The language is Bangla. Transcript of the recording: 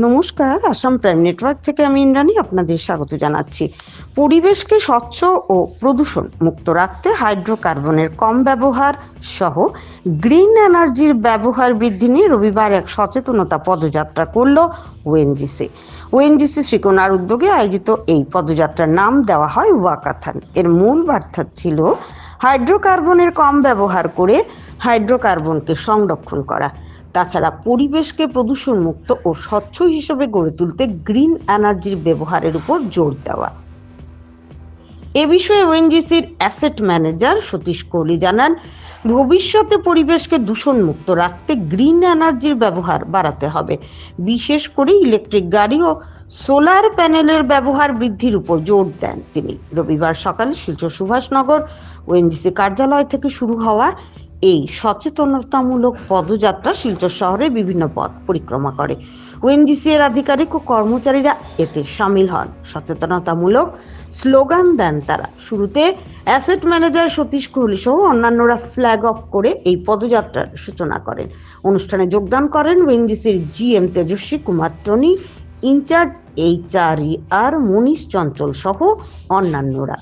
নমস্কার, আসাম প্রাইম নেটওয়ার্ক থেকে আমি ইন্দ্রাণী আপনাদের স্বাগত জানাচ্ছি। পরিবেশকে স্বচ্ছ ও প্রদূষণ মুক্ত রাখতে হাইড্রোকার্বনের কম ব্যবহার সহ গ্রিন এনার্জির ব্যবহার বৃদ্ধি নিয়ে রবিবার এক সচেতনতা পদযাত্রা করল ওএনজিসি। ওএনজিসি শ্রীকোনার উদ্যোগে আয়োজিত এই পদযাত্রার নাম দেওয়া হয় ওয়াকাথন। এর মূল বার্তা ছিল হাইড্রোকার্বনের কম ব্যবহার করে হাইড্রোকার্বনকে সংরক্ষণ করা, তাছাড়া পরিবেশকে প্রদূষণ মুক্ত ও স্বচ্ছ হিসেবে গড়ে তুলতে গ্রিন এনার্জির ব্যবহারের উপর জোর দেওয়া। এ বিষয়ে ওএনজিসির অ্যাসেট ম্যানেজার সতীশ কোহলি জানান, ভবিষ্যতে পরিবেশকে দূষণ মুক্ত রাখতে গ্রিন এনার্জির ব্যবহার বাড়াতে হবে। বিশেষ করে ইলেকট্রিক গাড়ি ও সোলার প্যানেলের ব্যবহার বৃদ্ধির উপর জোর দেন তিনি। রবিবার সকালে শিলচর সুভাষনগর ওএনজিসি কার্যালয় থেকে শুরু হওয়া এই সচেতনতামূলক পদযাত্রা শিলচর শহরের বিভিন্ন পথ পরিক্রমা করে। ওএনজিসি এর আধিকারিক ও কর্মচারীরা এতে সামিল হন। সচেতনতামূলক স্লোগান দেন তারা। শুরুতে অ্যাসেট ম্যানেজার সতীশ কোহলি সহ অন্যান্যরা ফ্ল্যাগ অফ করে এই পদযাত্রার সূচনা করেন। অনুষ্ঠানে যোগদান করেন ওএনজিসির জিএম তেজস্বী কুমার টনি, ইনচার্জ HRER মনীষ চঞ্চল সহ অন্যান্যরা।